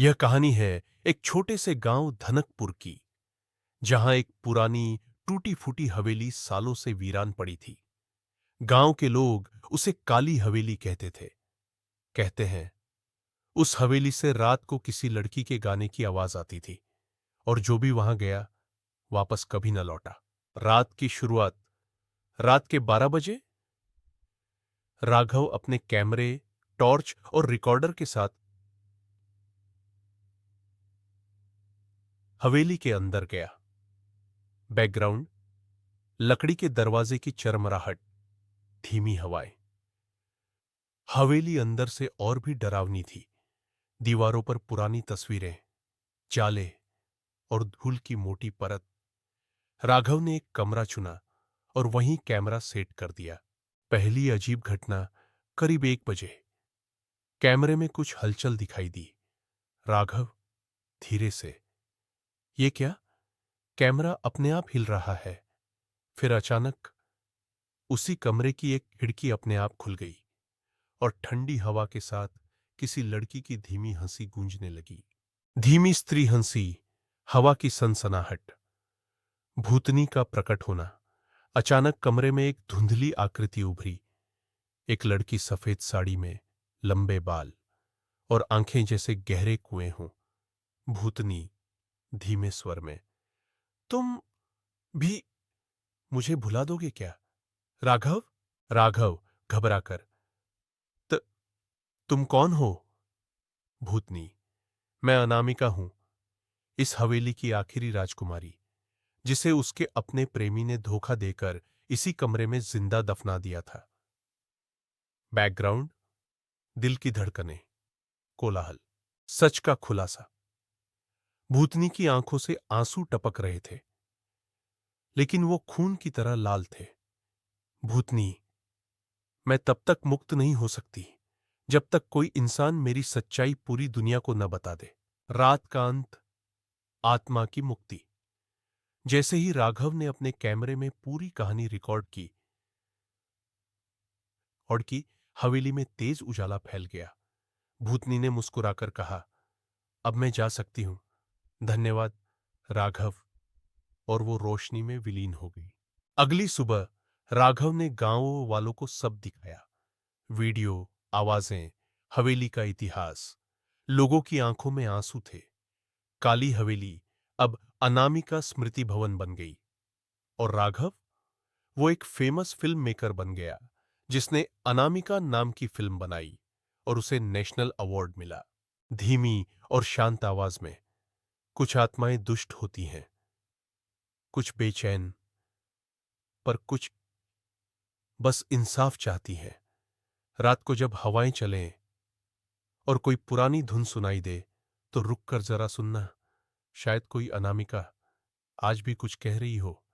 यह कहानी है एक छोटे से गांव धनकपुर की, जहां एक पुरानी टूटी फूटी हवेली सालों से वीरान पड़ी थी। गांव के लोग उसे काली हवेली कहते थे। कहते हैं उस हवेली से रात को किसी लड़की के गाने की आवाज आती थी, और जो भी वहां गया वापस कभी न लौटा। रात की शुरुआत रात के 12 बजे राघव अपने कैमरे, टॉर्च और रिकॉर्डर के साथ हवेली के अंदर गया। बैकग्राउंड, लकड़ी के दरवाजे की चरमराहट, धीमी हवाएं। हवेली अंदर से और भी डरावनी थी। दीवारों पर पुरानी तस्वीरें, जाले और धूल की मोटी परत। राघव ने एक कमरा चुना और वहीं कैमरा सेट कर दिया। पहली अजीब घटना करीब 1 बजे। कैमरे में कुछ हलचल दिखाई दी। राघव धीरे से, ये क्या? कैमरा अपने आप हिल रहा है। फिर अचानक उसी कमरे की एक खिड़की अपने आप खुल गई और ठंडी हवा के साथ किसी लड़की की धीमी हंसी गूंजने लगी। धीमी स्त्री हंसी, हवा की सनसनाहट, भूतनी का प्रकट होना। अचानक कमरे में एक धुंधली आकृति उभरी। एक लड़की सफेद साड़ी में, लंबे बाल और आंखें जैसे गहरे कुएं हों। भूतनी धीमे स्वर में, तुम भी मुझे भुला दोगे क्या राघव? राघव घबराकर, "त- तुम कौन हो?" भूतनी, मैं अनामिका हूं, इस हवेली की आखिरी राजकुमारी, जिसे उसके अपने प्रेमी ने धोखा देकर इसी कमरे में जिंदा दफना दिया था। बैकग्राउंड, दिल की धड़कनें, कोलाहल, सच का खुलासा। भूतनी की आंखों से आंसू टपक रहे थे, लेकिन वो खून की तरह लाल थे। भूतनी, मैं तब तक मुक्त नहीं हो सकती जब तक कोई इंसान मेरी सच्चाई पूरी दुनिया को न बता दे। रात का अंत, आत्मा की मुक्ति। जैसे ही राघव ने अपने कैमरे में पूरी कहानी रिकॉर्ड की और की हवेली में तेज उजाला फैल गया। भूतनी ने मुस्कुराकर कहा, अब मैं जा सकती हूं, धन्यवाद राघव। और वो रोशनी में विलीन हो गई। अगली सुबह राघव ने गांव वालों को सब दिखाया। वीडियो, आवाजें, हवेली का इतिहास। लोगों की आंखों में आंसू थे। काली हवेली अब अनामिका स्मृति भवन बन गई। और राघव, वो एक फेमस फिल्म मेकर बन गया, जिसने अनामिका नाम की फिल्म बनाई और उसे नेशनल अवार्ड मिला। धीमी और शांत आवाज में, कुछ आत्माएं दुष्ट होती हैं, कुछ बेचैन, पर कुछ बस इंसाफ चाहती हैं। रात को जब हवाएं चलें और कोई पुरानी धुन सुनाई दे, तो रुक कर जरा सुनना, शायद कोई अनामिका आज भी कुछ कह रही हो।